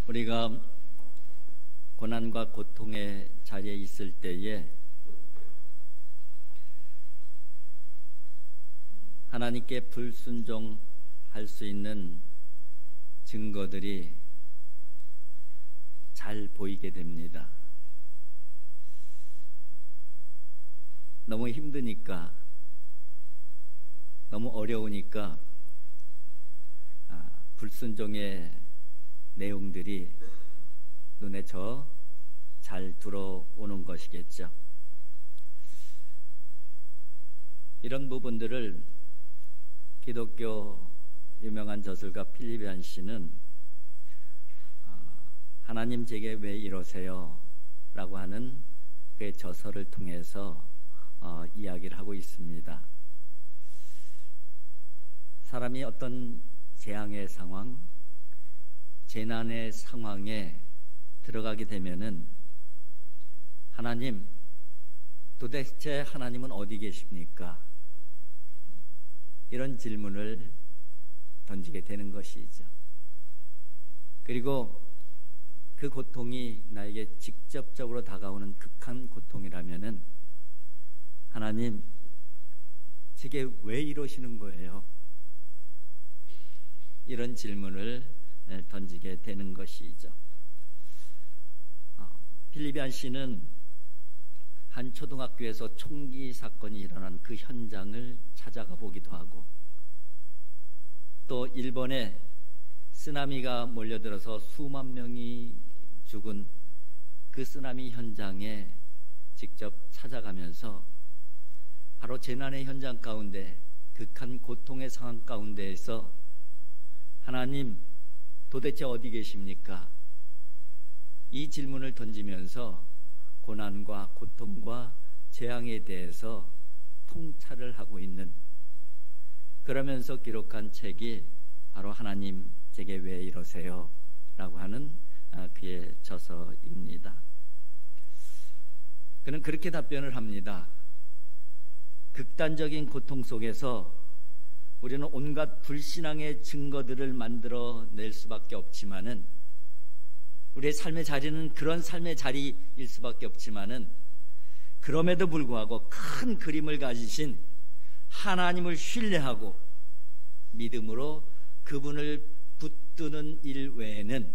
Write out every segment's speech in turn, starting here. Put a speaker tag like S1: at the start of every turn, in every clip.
S1: 우리가 고난과 고통의 자리에 있을 때에 하나님께 불순종할 수 있는 증거들이 잘 보이게 됩니다. 너무 힘드니까, 너무 어려우니까 불순종의 내용들이 눈에 잘 들어오는 것이겠죠. 이런 부분들을 기독교 유명한 저술가 필리비안 씨는 하나님 제게 왜 이러세요? 라고 하는 그의 저서를 통해서 이야기를 하고 있습니다. 사람이 어떤 재앙의 상황, 재난의 상황에 들어가게 되면은 하나님, 도대체 하나님은 어디 계십니까? 이런 질문을 던지게 되는 것이죠. 그리고 그 고통이 나에게 직접적으로 다가오는 극한 고통이라면은 하나님, 제게 왜 이러시는 거예요? 이런 질문을 던지게 되는 것이죠. 필리비안 씨는 한 초등학교에서 총기 사건이 일어난 그 현장을 찾아가 보기도 하고, 또 일본에 쓰나미가 몰려들어서 수만 명이 죽은 그 쓰나미 현장에 직접 찾아가면서 바로 재난의 현장 가운데, 극한 고통의 상황 가운데에서 하나님, 도대체 어디 계십니까? 이 질문을 던지면서 고난과 고통과 재앙에 대해서 통찰을 하고 있는, 그러면서 기록한 책이 바로 하나님 제게 왜 이러세요? 라고 하는 그의 저서입니다. 그는 그렇게 답변을 합니다. 극단적인 고통 속에서 우리는 온갖 불신앙의 증거들을 만들어낼 수밖에 없지만은, 우리의 삶의 자리는 그런 삶의 자리일 수밖에 없지만은, 그럼에도 불구하고 큰 그림을 가지신 하나님을 신뢰하고 믿음으로 그분을 붙드는 일 외에는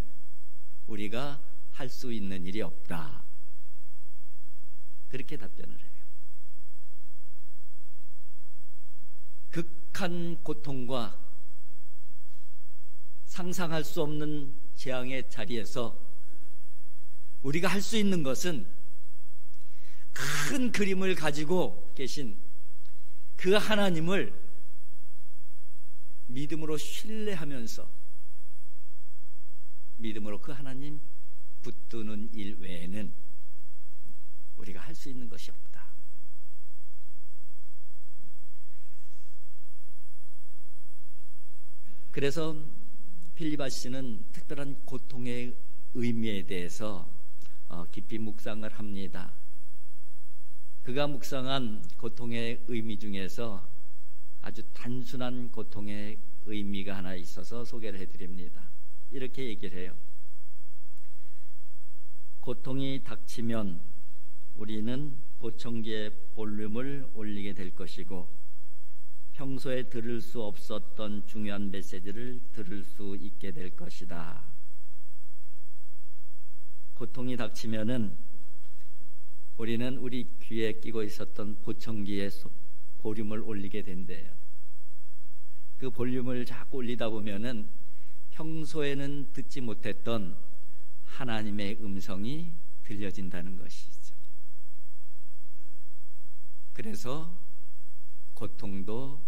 S1: 우리가 할 수 있는 일이 없다. 그렇게 답변을 해요. 극한 고통과 상상할 수 없는 재앙의 자리에서 우리가 할 수 있는 것은 큰 그림을 가지고 계신 그 하나님을 믿음으로 신뢰하면서 믿음으로 그 하나님 붙드는 일 외에는 우리가 할 수 있는 것이 없다. 그래서 필리바 씨는 특별한 고통의 의미에 대해서 깊이 묵상을 합니다. 그가 묵상한 고통의 의미 중에서 아주 단순한 고통의 의미가 하나 있어서 소개를 해드립니다. 이렇게 얘기를 해요. 고통이 닥치면 우리는 보청기의 볼륨을 올리게 될 것이고, 평소에 들을 수 없었던 중요한 메시지를 들을 수 있게 될 것이다. 고통이 닥치면은 우리는 우리 귀에 끼고 있었던 보청기의 볼륨을 올리게 된대요. 그 볼륨을 자꾸 올리다 보면은 평소에는 듣지 못했던 하나님의 음성이 들려진다는 것이죠. 그래서 고통도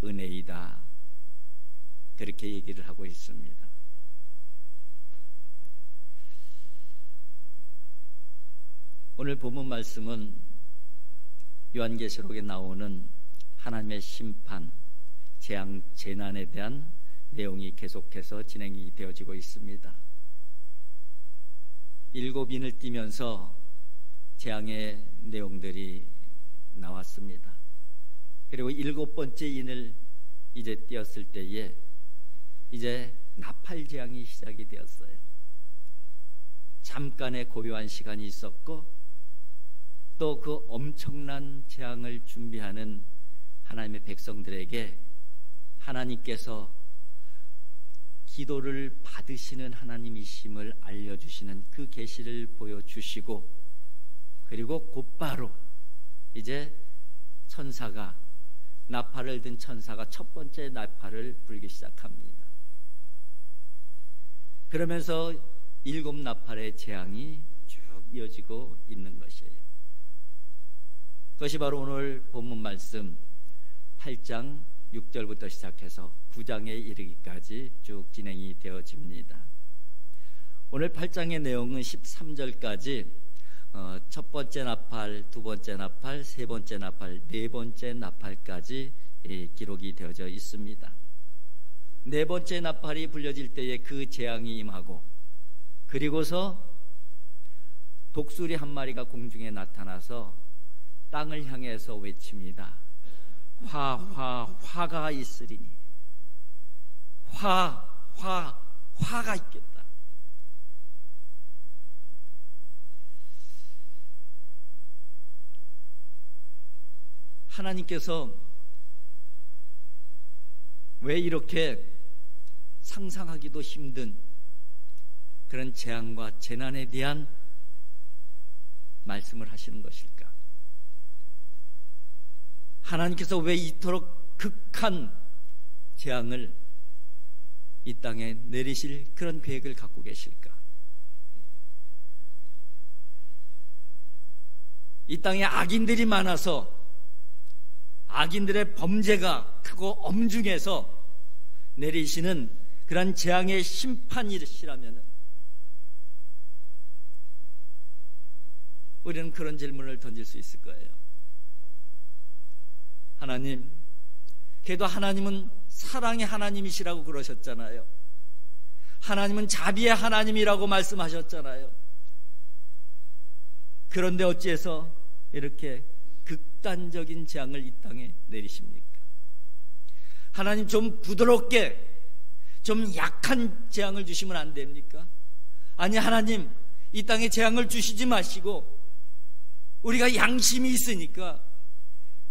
S1: 은혜이다. 그렇게 얘기를 하고 있습니다. 오늘 본문 말씀은 요한계시록에 나오는 하나님의 심판, 재앙, 재난에 대한 내용이 계속해서 진행이 되어지고 있습니다. 7인을 띠면서 재앙의 내용들이 나왔습니다. 그리고 7번째 인을 이제 띄었을 때에 이제 나팔 재앙이 시작이 되었어요. 잠깐의 고요한 시간이 있었고, 또 그 엄청난 재앙을 준비하는 하나님의 백성들에게 하나님께서 기도를 받으시는 하나님이심을 알려주시는 그 계시를 보여주시고, 그리고 곧바로 이제 천사가, 나팔을 든 천사가 첫 번째 나팔을 불기 시작합니다. 그러면서 7 나팔의 재앙이 쭉 이어지고 있는 것이에요. 그것이 바로 오늘 본문 말씀 8장 6절부터 시작해서 9장에 이르기까지 쭉 진행이 되어집니다. 오늘 8장의 내용은 13절까지 첫 번째 나팔, 두 번째 나팔, 세 번째 나팔, 네 번째 나팔까지 기록이 되어져 있습니다. 네 번째 나팔이 불려질 때에 그 재앙이 임하고, 그리고서 독수리 한 마리가 공중에 나타나서 땅을 향해서 외칩니다. 화가 있으리니, 화가 있겠다. 하나님께서 왜 이렇게 상상하기도 힘든 그런 재앙과 재난에 대한 말씀을 하시는 것일까? 하나님께서 왜 이토록 극한 재앙을 이 땅에 내리실 그런 계획을 갖고 계실까? 이 땅에 악인들이 많아서 악인들의 범죄가 크고 엄중해서 내리시는 그런 재앙의 심판이시라면 우리는 그런 질문을 던질 수 있을 거예요. 하나님, 그래도 하나님은 사랑의 하나님이시라고 그러셨잖아요. 하나님은 자비의 하나님이라고 말씀하셨잖아요. 그런데 어찌해서 이렇게 극단적인 재앙을 이 땅에 내리십니까? 하나님, 좀 부드럽게, 좀 약한 재앙을 주시면 안 됩니까? 아니, 하나님, 이 땅에 재앙을 주시지 마시고 우리가 양심이 있으니까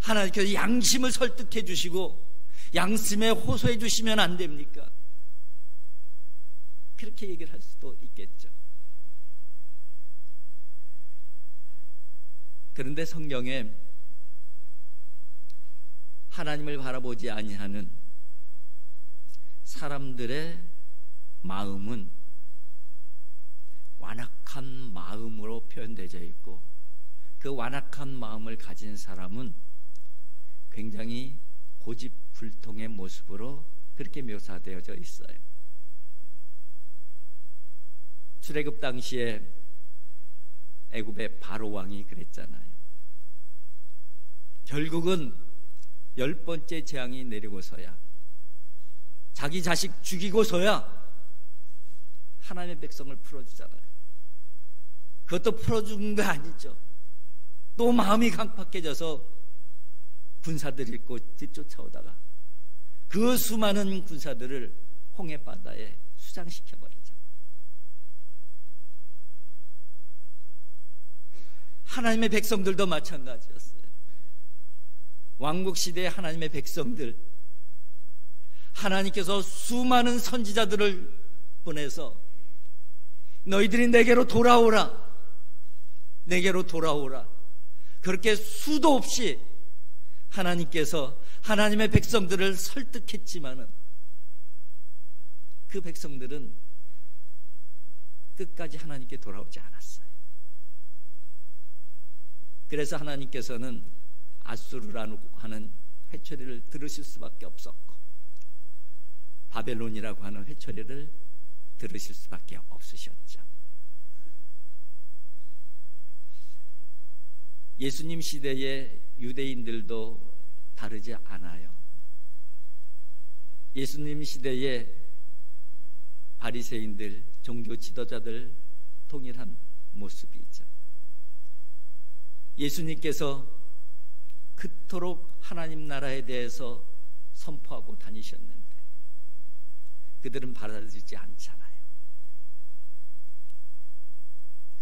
S1: 하나님께서 양심을 설득해 주시고 양심에 호소해 주시면 안 됩니까? 그렇게 얘기를 할 수도 있겠죠. 그런데 성경에 하나님을 바라보지 아니하는 사람들의 마음은 완악한 마음으로 표현되어 있고, 그 완악한 마음을 가진 사람은 굉장히 고집불통의 모습으로 그렇게 묘사되어져 있어요. 출애굽 당시에 애굽의 바로 왕이 그랬잖아요. 결국은 10번째 재앙이 내리고서야, 자기 자식 죽이고서야 하나님의 백성을 풀어주잖아요. 그것도 풀어주는 거 아니죠. 또 마음이 강팍해져서 군사들이 쫓아오다가 그 수많은 군사들을 홍해바다에 수장시켜버리죠. 하나님의 백성들도 마찬가지였어요. 왕국시대의 하나님의 백성들, 하나님께서 수많은 선지자들을 보내서 너희들이 내게로 돌아오라, 내게로 돌아오라, 그렇게 수도 없이 하나님께서 하나님의 백성들을 설득했지만은 그 백성들은 끝까지 하나님께 돌아오지 않았어요. 그래서 하나님께서는 아수르라고 하는 회초리를 들으실 수밖에 없었고, 바벨론이라고 하는 회초리를 들으실 수밖에 없으셨죠. 예수님 시대의 유대인들도 다르지 않아요. 예수님 시대의 바리새인들, 종교 지도자들 동일한 모습이죠. 예수님께서 그토록 하나님 나라에 대해서 선포하고 다니셨는데 그들은 받아들이지 않잖아요.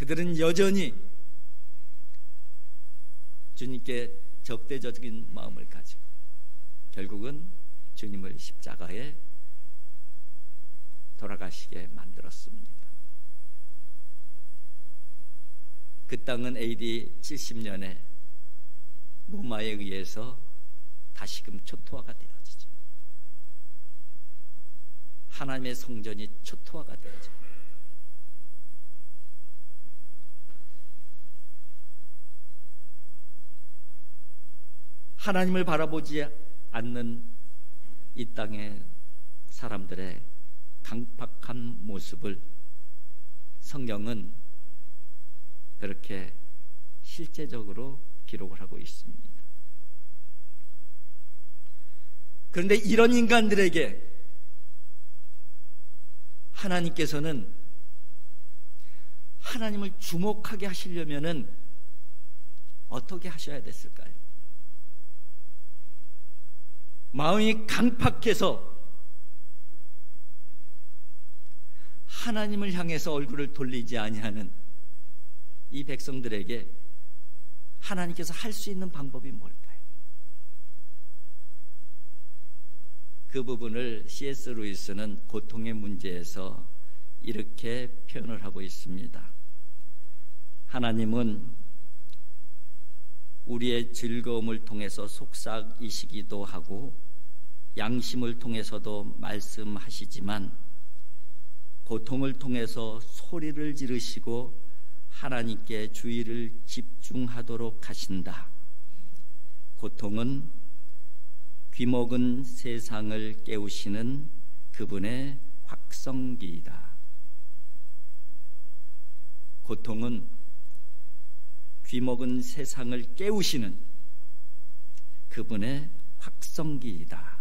S1: 그들은 여전히 주님께 적대적인 마음을 가지고 결국은 주님을 십자가에 돌아가시게 만들었습니다. 그 땅은 AD 70년에 로마에 의해서 다시금 초토화가 되어지죠. 하나님의 성전이 초토화가 되어져. 하나님을 바라보지 않는 이 땅의 사람들의 강팍한 모습을 성경은 그렇게 실제적으로 기록을 하고 있습니다. 그런데 이런 인간들에게 하나님께서는 하나님을 주목하게 하시려면은 어떻게 하셔야 됐을까요? 마음이 강팍해서 하나님을 향해서 얼굴을 돌리지 아니하는 이 백성들에게 하나님께서 할 수 있는 방법이 뭘까요? 그 부분을 C.S. 루이스는 고통의 문제에서 이렇게 표현을 하고 있습니다. 하나님은 우리의 즐거움을 통해서 속삭이시기도 하고 양심을 통해서도 말씀하시지만 고통을 통해서 소리를 지르시고 하나님께 주의를 집중하도록 하신다. 고통은 귀먹은 세상을 깨우시는 그분의 확성기이다. 고통은 귀먹은 세상을 깨우시는 그분의 확성기이다.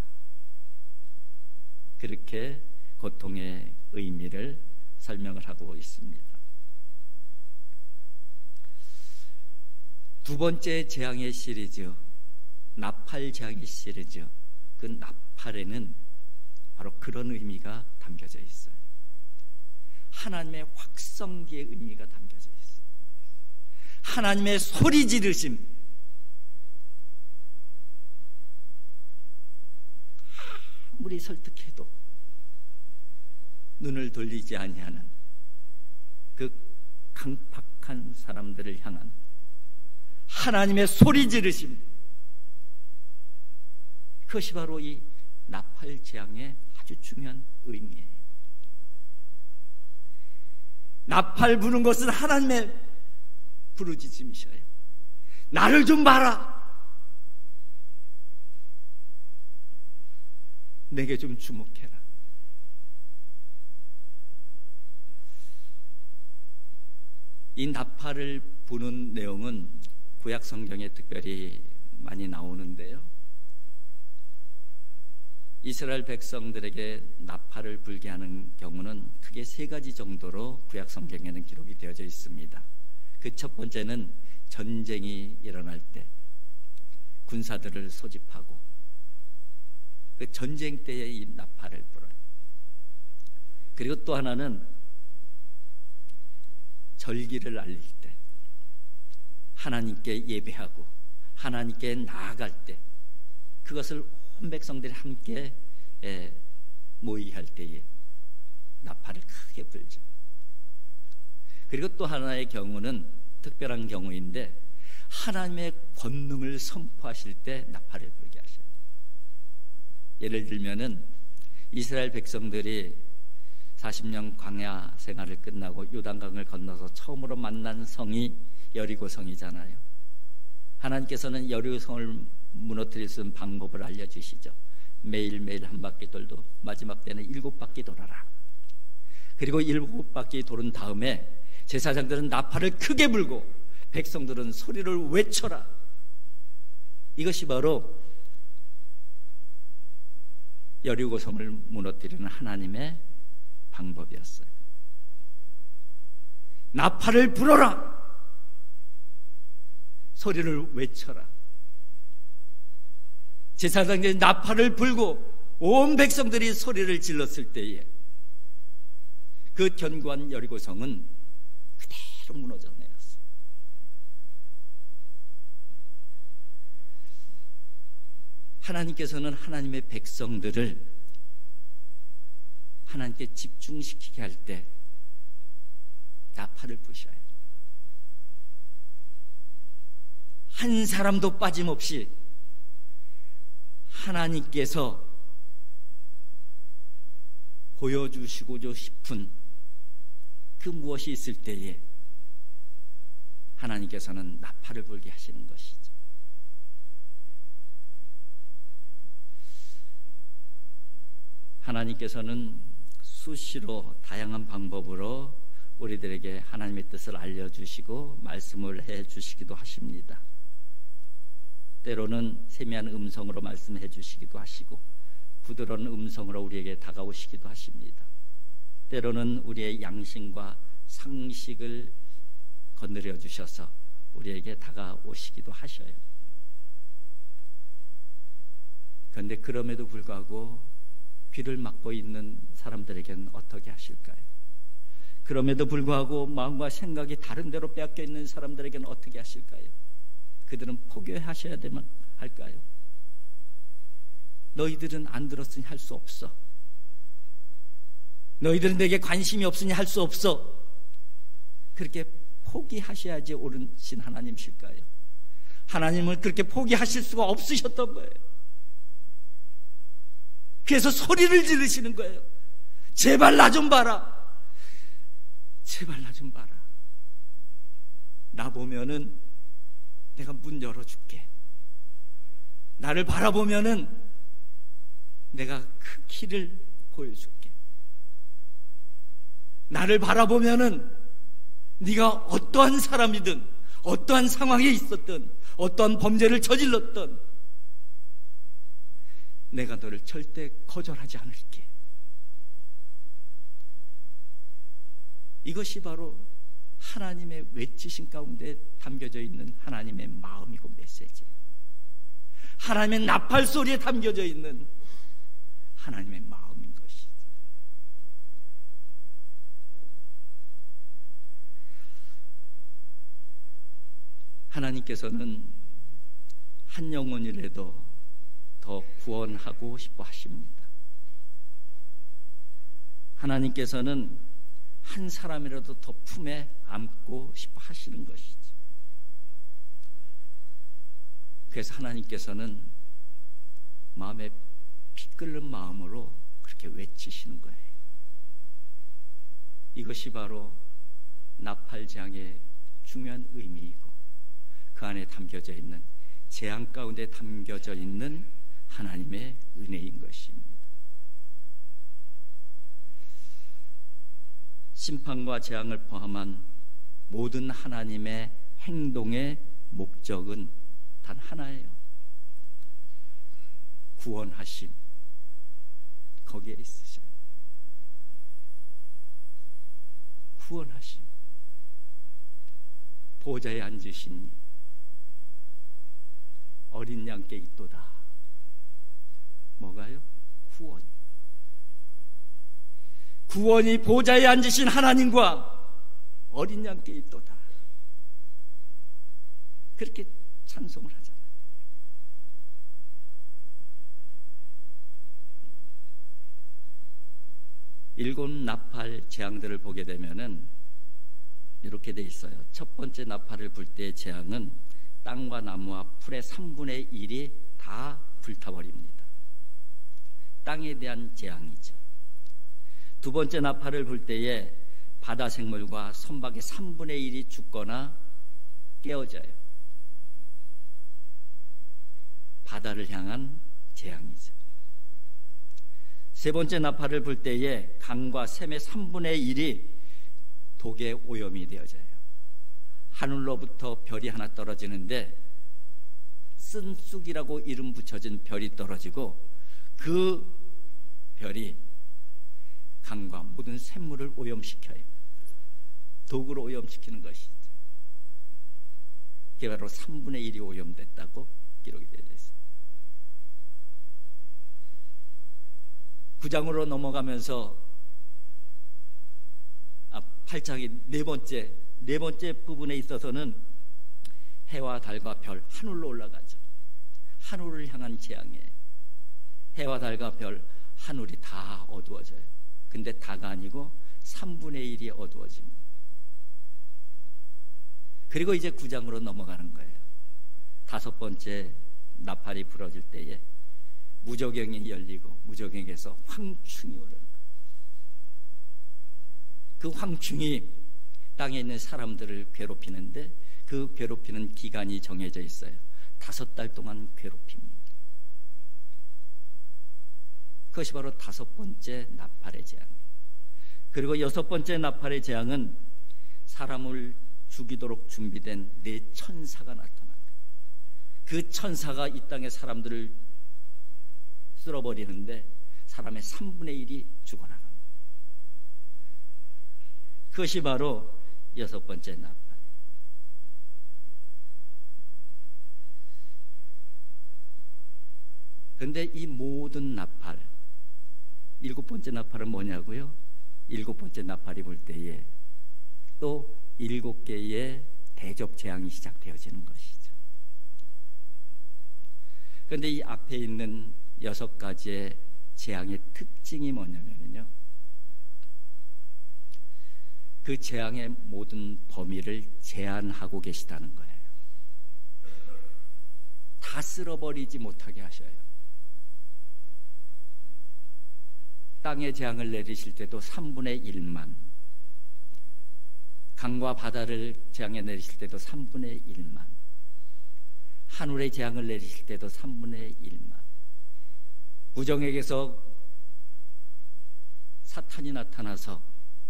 S1: 그렇게 고통의 의미를 설명을 하고 있습니다. 두 번째 재앙의 시리즈, 나팔 재앙의 시리즈, 그 나팔에는 바로 그런 의미가 담겨져 있어요. 하나님의 확성기의 의미가 담겨져 있어요. 하나님의 소리 지르심, 아무리 설득해도 눈을 돌리지 아니하는 그 강팍한 사람들을 향한 하나님의 소리 지르심, 그것이 바로 이 나팔 재앙의 아주 중요한 의미예요. 나팔 부는 것은 하나님의 부르짖음이셔요. 나를 좀 봐라, 내게 좀 주목해라. 이 나팔을 부는 내용은 구약 성경에 특별히 많이 나오는데요, 이스라엘 백성들에게 나팔을 불게 하는 경우는 크게 세 가지 정도로 구약 성경에는 기록이 되어져 있습니다. 그 첫 번째는 전쟁이 일어날 때 군사들을 소집하고 그 전쟁 때에 이 나팔을 불어요. 그리고 또 하나는 절기를 알릴 때, 하나님께 예배하고 하나님께 나아갈 때, 그것을 온 백성들이 함께 모이할 때에 나팔을 크게 불죠. 그리고 또 하나의 경우는 특별한 경우인데, 하나님의 권능을 선포하실 때 나팔을 불게 하셔요. 예를 들면은 이스라엘 백성들이 40년 광야 생활을 끝나고 요단강을 건너서 처음으로 만난 성이 여리고성이잖아요. 하나님께서는 여리고성을 무너뜨릴 수 있는 방법을 알려주시죠. 매일매일 한 바퀴 돌도 마지막 때는 7바퀴 돌아라. 그리고 7바퀴 도른 다음에 제사장들은 나팔을 크게 불고 백성들은 소리를 외쳐라. 이것이 바로 여리고성을 무너뜨리는 하나님의 방법이었어요. 나팔을 불어라, 소리를 외쳐라. 제사장들이 나팔을 불고 온 백성들이 소리를 질렀을 때에 그 견고한 여리고성은 그대로 바로 무너져 내렸어요. 하나님께서는 하나님의 백성들을 하나님께 집중시키게 할 때 나팔을 부셔요. 한 사람도 빠짐없이 하나님께서 보여주시고자 싶은 그 무엇이 있을 때에 하나님께서는 나팔을 불게 하시는 것이죠. 하나님께서는 수시로 다양한 방법으로 우리들에게 하나님의 뜻을 알려주시고 말씀을 해주시기도 하십니다. 때로는 세미한 음성으로 말씀해 주시기도 하시고 부드러운 음성으로 우리에게 다가오시기도 하십니다. 때로는 우리의 양심과 상식을 건드려 주셔서 우리에게 다가오시기도 하셔요. 그런데 그럼에도 불구하고 귀를 막고 있는 사람들에게는 어떻게 하실까요? 그럼에도 불구하고 마음과 생각이 다른 데로 빼앗겨 있는 사람들에게는 어떻게 하실까요? 그들은 포기하셔야 되면 할까요? 너희들은 안 들었으니 할 수 없어. 너희들은 내게 관심이 없으니 할 수 없어. 그렇게 포기하셔야지 옳으신 하나님이실까요? 하나님을 그렇게 포기하실 수가 없으셨던 거예요. 그래서 소리를 지르시는 거예요. 제발 나 좀 봐라. 제발 나 좀 봐라. 나 보면은 내가 문 열어줄게. 나를 바라보면은 내가 그 길을 보여줄게. 나를 바라보면은 네가 어떠한 사람이든 어떠한 상황에 있었든 어떠한 범죄를 저질렀든 내가 너를 절대 거절하지 않을게. 이것이 바로 하나님의 외치신 가운데 담겨져 있는 하나님의 마음이고 메시지예요. 하나님의 나팔 소리에 담겨져 있는 하나님의 마음인 것이죠. 하나님께서는 한 영혼이라도 더 구원하고 싶어 하십니다. 하나님께서는 한 사람이라도 더 품에 안고 싶어 하시는 것이죠. 그래서 하나님께서는 마음에 피 끓는 마음으로 그렇게 외치시는 거예요. 이것이 바로 나팔장의 중요한 의미이고 그 안에 담겨져 있는 재앙 가운데 담겨져 있는 하나님의 은혜인 것입니다. 심판과 재앙을 포함한 모든 하나님의 행동의 목적은 단 하나예요. 구원하심. 거기에 있으셔요. 구원하심. 보좌에 앉으시니 어린 양께 있도다. 뭐가요? 구원. 구원이 보좌에 앉으신 하나님과 어린 양께 있도다. 그렇게 찬송을 하잖아요. 일곱 나팔 재앙들을 보게 되면은 이렇게 돼 있어요. 첫 번째 나팔을 불 때의 재앙은 땅과 나무와 풀의 3분의 1이 다 불타버립니다. 땅에 대한 재앙이죠. 두 번째 나팔을 불 때에 바다 생물과 선박의 3분의 1이 죽거나 깨어져요. 바다를 향한 재앙이죠. 세 번째 나팔을 불 때에 강과 샘의 3분의 1이 독에 오염이 되어져요. 하늘로부터 별이 하나 떨어지는데 쓴쑥이라고 이름 붙여진 별이 떨어지고 그 별이 강과 모든 샘물을 오염시켜요. 독으로 오염시키는 것이죠. 그게 바로 3분의 1이 오염됐다고 기록이 되어 있습니다. 9장으로 넘어가면서 8장이 네 번째 네 번째 부분에 있어서는 해와 달과 별, 하늘로 올라가죠. 하늘을 향한 재앙이에요. 해와 달과 별, 하늘이 다 어두워져요. 근데 다가 아니고 3분의 1이 어두워집니다. 그리고 이제 9장으로 넘어가는 거예요. 다섯 번째 나팔이 부러질 때에 무저경이 열리고 무저경에서 황충이 오르는 거예요. 그 황충이 땅에 있는 사람들을 괴롭히는데 그 괴롭히는 기간이 정해져 있어요. 5달 동안 괴롭힙니다. 그것이 바로 다섯 번째 나팔의 재앙입니다. 그리고 여섯 번째 나팔의 재앙은 사람을 죽이도록 준비된 네 천사가 나타납니다. 그 천사가 이 땅의 사람들을 쓸어버리는데 사람의 3분의 1이 죽어나갑니다. 그것이 바로 여섯 번째 나팔. 그런데 이 모든 나팔, 일곱 번째 나팔은 뭐냐고요? 일곱 번째 나팔이 불 때에 또 7개의 대접 재앙이 시작되어지는 것이죠. 그런데 이 앞에 있는 6가지의 재앙의 특징이 뭐냐면요, 그 재앙의 모든 범위를 제한하고 계시다는 거예요. 다 쓸어버리지 못하게 하셔요. 땅에 재앙을 내리실 때도 3분의 1만, 강과 바다를 재앙에 내리실 때도 3분의 1만, 하늘에 재앙을 내리실 때도 3분의 1만, 무정에게서 사탄이 나타나서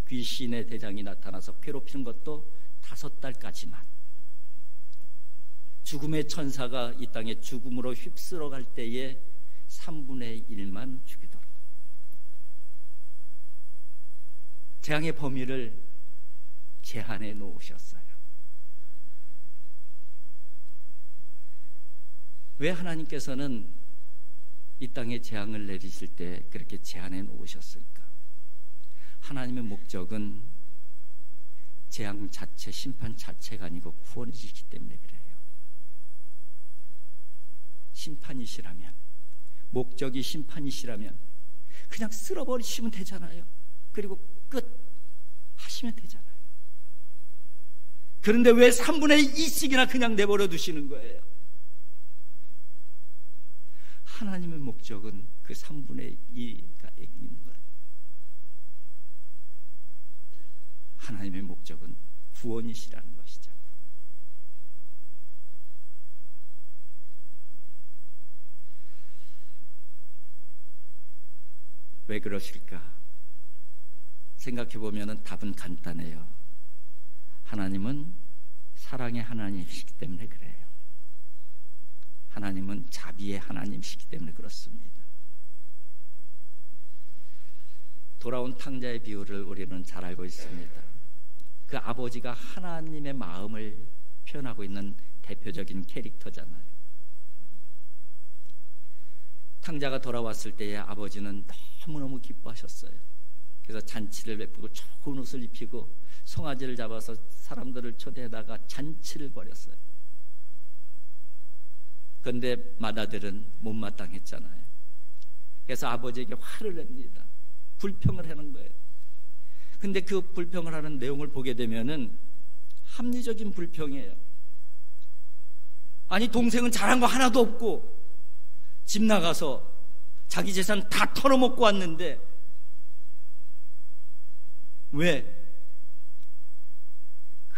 S1: 귀신의 대장이 나타나서 괴롭히는 것도 5달까지만, 죽음의 천사가 이 땅에 죽음으로 휩쓸어 갈 때에 3분의 1만 죽이도록 재앙의 범위를 제한해 놓으셨어요. 왜 하나님께서는 이 땅에 재앙을 내리실 때 그렇게 제한해 놓으셨을까? 하나님의 목적은 재앙 자체, 심판 자체가 아니고 구원이시기 때문에 그래요. 심판이시라면, 목적이 심판이시라면 그냥 쓸어버리시면 되잖아요. 그리고 끝 하시면 되잖아요. 그런데 왜 3분의 2씩이나 그냥 내버려 두시는 거예요? 하나님의 목적은 그 3분의 2가 있는 거예요. 하나님의 목적은 구원이시라는 것이죠. 왜 그러실까? 생각해보면 답은 간단해요. 하나님은 사랑의 하나님이시기 때문에 그래요. 하나님은 자비의 하나님이시기 때문에 그렇습니다. 돌아온 탕자의 비유를 우리는 잘 알고 있습니다. 그 아버지가 하나님의 마음을 표현하고 있는 대표적인 캐릭터잖아요. 탕자가 돌아왔을 때에 아버지는 너무너무 기뻐하셨어요. 그래서 잔치를 베푸고 좋은 옷을 입히고 송아지를 잡아서 사람들을 초대하다가 잔치를 벌였어요. 그런데 맏아들은 못마땅했잖아요. 그래서 아버지에게 화를 냅니다. 불평을 하는 거예요. 근데 그 불평을 하는 내용을 보게 되면은 합리적인 불평이에요. 아니, 동생은 잘한 거 하나도 없고 집 나가서 자기 재산 다 털어먹고 왔는데 왜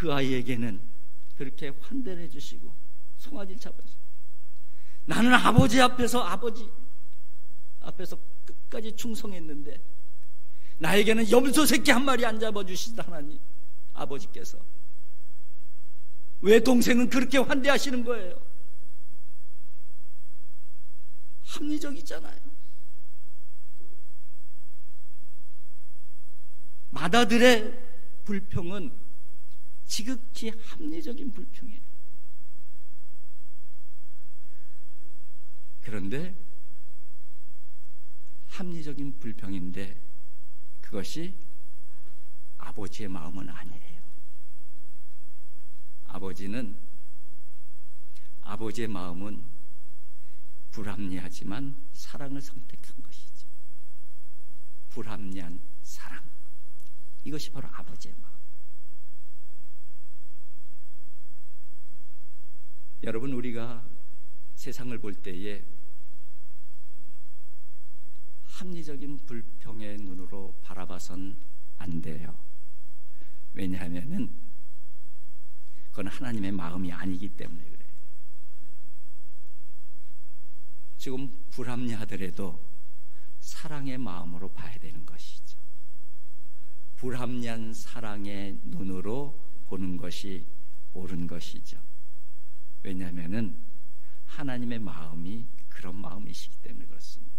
S1: 그 아이에게는 그렇게 환대를 해주시고 송아지를 잡아주시고, 나는 아버지 앞에서 끝까지 충성했는데 나에게는 염소 새끼 한 마리 안 잡아주시다 하나님 아버지께서 왜 동생은 그렇게 환대하시는 거예요? 합리적이잖아요. 맏아들의 불평은 지극히 합리적인 불평이에요. 그런데 합리적인 불평인데 그것이 아버지의 마음은 아니에요. 아버지의 마음은 불합리하지만 사랑을 선택한 것이죠. 불합리한 사랑, 이것이 바로 아버지의 마음. 여러분, 우리가 세상을 볼 때에 합리적인 불평의 눈으로 바라봐선 안 돼요. 왜냐하면은 그건 하나님의 마음이 아니기 때문에 그래요. 지금 불합리하더라도 사랑의 마음으로 봐야 되는 것이죠. 불합리한 사랑의 눈으로 보는 것이 옳은 것이죠. 왜냐하면은 하나님의 마음이 그런 마음이시기 때문에 그렇습니다.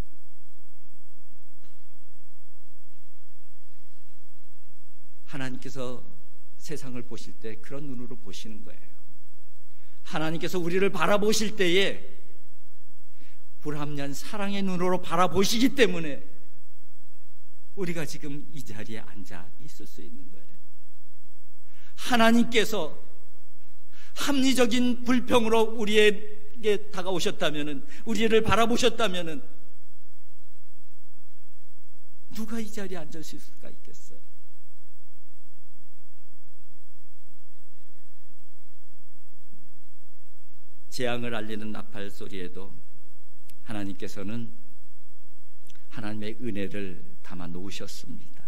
S1: 하나님께서 세상을 보실 때 그런 눈으로 보시는 거예요. 하나님께서 우리를 바라보실 때에 불합리한 사랑의 눈으로 바라보시기 때문에 우리가 지금 이 자리에 앉아 있을 수 있는 거예요. 하나님께서 합리적인 불평으로 우리에게 다가오셨다면은, 우리를 바라보셨다면은 누가 이 자리에 앉을 수가 있겠어요? 재앙을 알리는 나팔 소리에도 하나님께서는 하나님의 은혜를 담아 놓으셨습니다.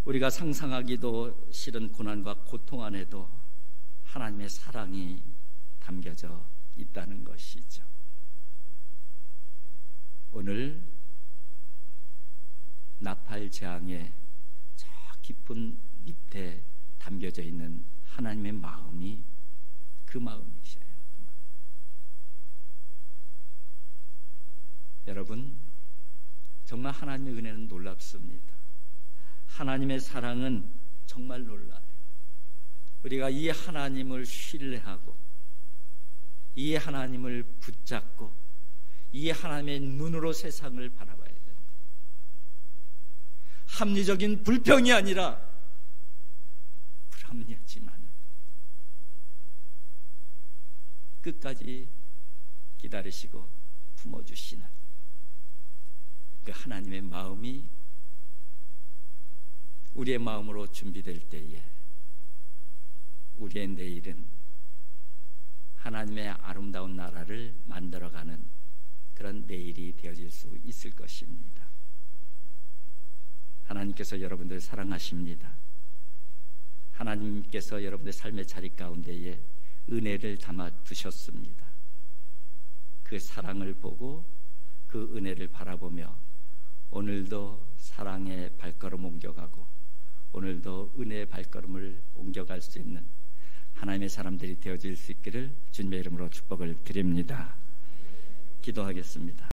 S1: 우리가 상상하기도 싫은 고난과 고통 안에도 하나님의 사랑이 담겨져 있다는 것이죠. 오늘 나팔 재앙의 저 깊은 밑에 담겨져 있는 하나님의 마음이 그 마음이셔요. 여러분, 정말 하나님의 은혜는 놀랍습니다. 하나님의 사랑은 정말 놀라요. 우리가 이 하나님을 신뢰하고 이 하나님을 붙잡고 이 하나님의 눈으로 세상을 바라봐야 돼요. 합리적인 불평이 아니라 불합리하지만 끝까지 기다리시고 품어주시는 그 하나님의 마음이 우리의 마음으로 준비될 때에 우리의 내일은 하나님의 아름다운 나라를 만들어가는 그런 내일이 되어질 수 있을 것입니다. 하나님께서 여러분들 사랑하십니다. 하나님께서 여러분의 삶의 자리 가운데에 은혜를 담아 두셨습니다. 그 사랑을 보고 그 은혜를 바라보며 오늘도 사랑의 발걸음 옮겨가고 오늘도 은혜의 발걸음을 옮겨갈 수 있는 하나님의 사람들이 되어질 수 있기를 주님의 이름으로 축복을 드립니다. 기도하겠습니다.